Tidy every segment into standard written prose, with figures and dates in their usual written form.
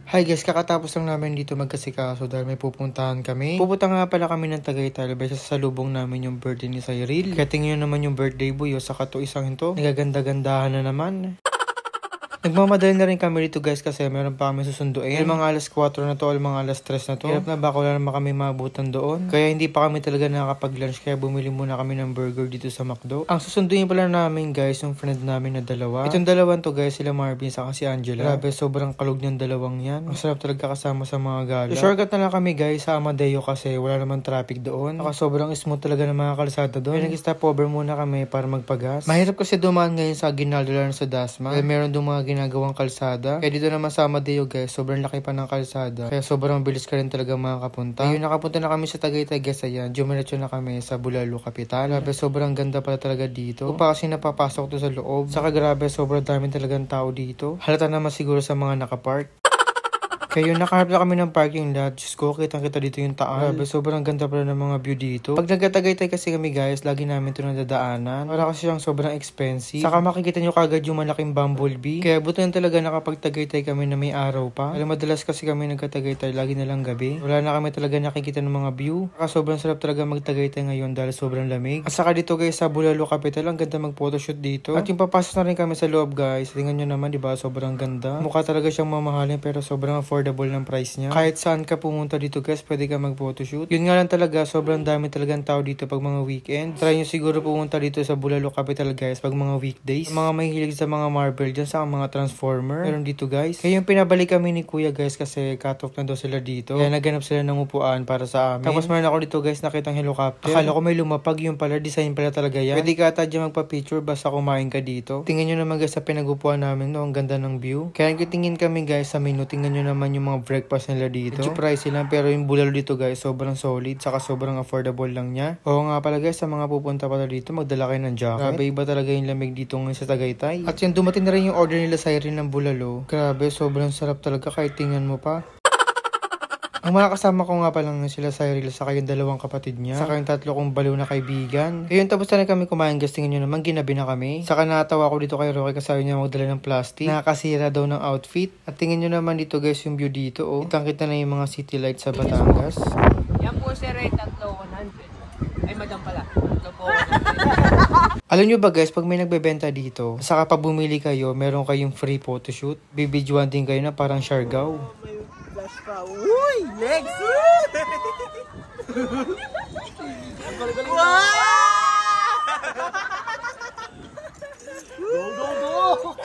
Hi guys, kakatapos lang namin dito magkasikaso dahil may pupuntahan kami. Pupunta nga pala kami ng Tagaytay dahil sa salubong namin yung birthday ni Cyril. Kaya tingin nyo naman yung birthday boy sa kato isang ito. Nagaganda-gandahan na naman. Nagmamadali na rin kami dito guys kasi meron pa kami susunduin. Mga alas 4 na to o mga alas 3 na to. Hirap na baka wala naman kami mabutan doon. Kaya hindi pa kami talaga nakakapag-lunch kaya bumili muna kami ng burger dito sa McDo. Ang susunduin pala namin guys yung friend namin na dalawa. Itong dalawan to guys, sila Marvin saka si Angela. Grabe, sobrang kalog niyang dalawang yan. Ang sarap talaga kasama sa mga gala. Shortcut na lang kami guys sa Amadeo kasi wala naman traffic doon. Saka sobrang smooth talaga ng mga kalsada doon. Kaya nag-stop over muna kami para magpagas. Mahirap kasi dumaan ngayon sa Aguinaldo lang sa Dasma. Kaya meron doon mga ginagawang kalsada. Kaya dito naman sa Amadeo guys, sobrang laki pa ng kalsada. Kaya sobrang bilis ka rin talaga makakapunta. Ngayon nakapunta na kami sa Tagaytay guys, ayan. Dumiretso na kami sa Bulalo Capital. Grabe, sobrang ganda pala talaga dito. Kung pa kasi napapasok to sa loob. Saka grabe, sobrang dami talagang tao dito. Halata naman siguro sa mga nakapark. Kaya nakaharap na kami ng parking lot. Diyos ko, kitang-kita dito yung Taal. Grabe, sobrang ganda pala ng mga view dito. Pag nagkatagaytay kasi kami guys, lagi namin ito nadadaanan. Wala kasi siyang sobrang expensive. Saka makikita nyo kagad yung malaking bumblebee. Kaya buto na talaga nakapagtagaytay kami na may araw pa. Alam, madalas kasi kami nagkatagaytay, lagi na lang gabi. Wala na kami talaga nakikita ng mga view. Saka sobrang sarap talaga magtagaytay ngayon dahil sobrang lamig. At saka dito guys sa Bulalo Capital, ang ganda mag-photoshoot dito. At yung papasok na rin kami sa loob guys. Tingnan nyo naman, diba? Sobrang ganda. Mukha talaga siyang mamahalin pero sobrang affordable ng price niya. Kahit saan ka pumunta dito guys, pwede ka mag-photoshoot. Yun nga lang talaga, sobrang dami talagang tao dito pag mga weekend. Try nyo siguro pumunta dito sa Bulalo Capital guys pag mga weekdays. Mga mahilig sa mga marble dyan, sa mga transformer. Meron dito guys. Kaya yung pinabalik kami ni kuya guys kasi cut off na daw sila dito. Kaya naganap sila ng upuan para sa amin. Tapos meron ako dito guys nakitang helicopter. Akala ko may lumapag, yung pala design pala talaga yan. Pwede ka ata dyan magpa-picture basta kumain ka dito. Tingnan nyo naman guys sa pinagupuan namin, no? Ang ganda ng view. Kaya tingin kami guys sa menu. Tingnan nyo naman yung mga breakfast nila dito. Medyo pricey lang pero yung bulalo dito guys sobrang solid saka sobrang affordable lang niya. Oo nga pala guys, sa mga pupunta pala dito magdala kayo ng jacket. Grabe, iba talaga yung lamig dito ngayon sa Tagaytay. At yung dumating na rin yung order nila sa Cyril ng bulalo. Grabe, sobrang sarap talaga kahit tingnan mo pa. Ang mga kasama ko nga palang sila Cyril saka yung dalawang kapatid niya. Saka yung tatlo kong baliw na kaibigan. Ngayon tapos na kami kumain guys, tingnan nyo naman ginabi na kami. Saka natawa ko dito kay Rocky kasi ayaw niya magdala ng plastic. Nakakasira daw ng outfit. At tingnan nyo naman dito guys yung view dito oh. Kitang-kita na yung mga city lights sa Batangas. Yan po sir ay 3,100. Ay madam pala. Ito po. Alam nyo ba guys, pag may nagbebenta dito, saka pag bumili kayo, meron kayong free photoshoot. Bibidyoan din kayo na parang Siargao. Uy! Legs! Wow! Go!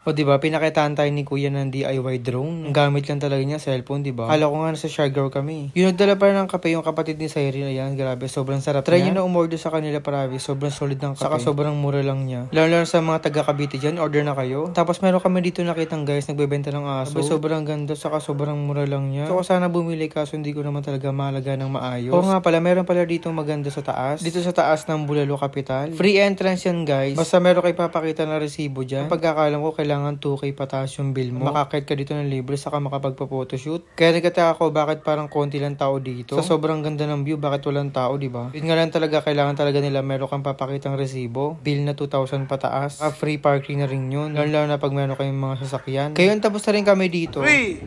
O diba, pinakitaan tayo ni kuya ng DIY drone. Ang gamit lang talaga niya, cellphone, diba? Kala ko nga nasa Siargao kami. Yung nagdala pa ng kape yung kapatid ni Cyril, ayan, grabe, sobrang sarap. Try nyo na umorder sa kanila parabi, sobrang solid ng kape. Saka sobrang mura lang niya. Lalo sa mga taga Cavite dyan, order na kayo. Tapos meron kami dito nakitang guys, nagbebenta ng aso. Sobrang ganda, saka sobrang mura lang niya. So sana bumili kaso hindi ko naman talaga mahalaga ng maayos. O nga pala, meron pala dito maganda sa taas. Dito sa taas ng Bulalo Capital. Free entrance yan guys. Basta meron kayo papakita na resibo dyan. Pagkakalam ko, kailangan 2K pataas yung bill mo. Makakait ka dito ng libre saka makapagpa-photoshoot. Kaya nagkataka ako bakit parang konti lang tao dito. Sa sobrang ganda ng view, bakit walang tao, diba? Yun nga lang talaga, kailangan talaga nila meron kang papakitang resibo. Bill na 2,000 pataas. Free parking na rin yun. Lalo na pag meron kayong mga sasakyan. Kaya yun, tapos na rin kami dito. Birthday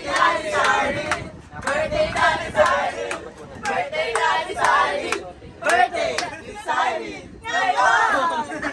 Daddy Cyril! Birthday Daddy Cyril! Birthday Daddy Cyril! Birthday Daddy Cyril!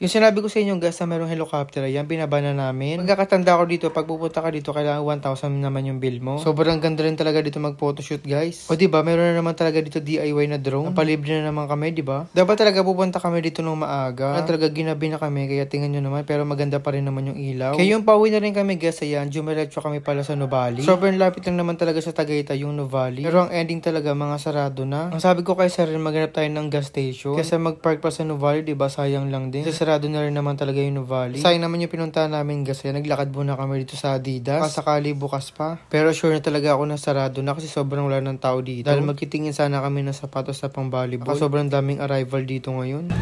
Yung sinabi ko sa inyo guys na merong helicopter, yan binaba na namin. Magkakatanda ko dito, pag pupunta ka dito, kailangan 1,000 naman yung bill mo. Sobrang ganda rin talaga dito mag-photoshoot guys. O diba, meron na naman talaga dito DIY na drone. Napalibre na naman kami, diba? Dapat talaga pupunta kami dito nung maaga. Na talaga ginabi na kami, kaya tingnan nyo naman. Pero maganda pa rin naman yung ilaw. Kaya yung pauwi na rin kami guys, ayan, dumiretso kami pala sa Nuvali. Sobrang lapit lang naman talaga sa Tagaytay yung Nuvali. Pero ang ending talaga, mga sarado na. Ang sabi ko kay Sir, maghanap tayo ng gas station. Kasi mag-park pa sa Nuvali, diba? Sayang lang din. Kasi sarado na rin naman talaga yung Nuvali. Sayang naman yung pinuntahan namin kasi naglakad muna kami dito sa Adidas. Pasakali bukas pa. Pero sure na talaga ako na sarado na kasi sobrang wala ng tao dito. Dahil magkitingin sana kami ng sapatos na pang volleyball. Sobrang daming arrival dito ngayon.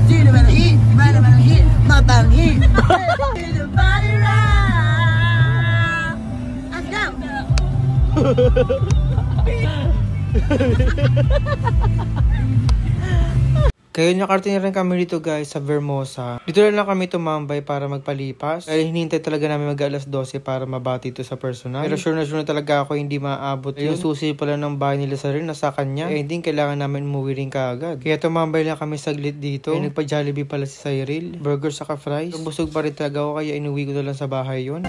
Sino ba na hit? Iba naman ang hit? Mabang hit! The body rock! Kaya nakarating na rin kami dito guys sa Vermosa. Dito lang kami tumambay para magpalipas. Kaya hinihintay talaga namin mag-alas 12 para mabati ito sa personal. Pero sure na talaga ako hindi maaabot yun. Yung susi pala ng bahay nila sa rin nasa kanya. Kaya hindi kailangan namin umuwi rin kaagad. Kaya tumambay lang kami saglit dito. Kaya nagpa-Jollibee pala si Cyril. Burger saka fries. Busog pa rin talaga ako kaya inuwi ko na lang sa bahay yun.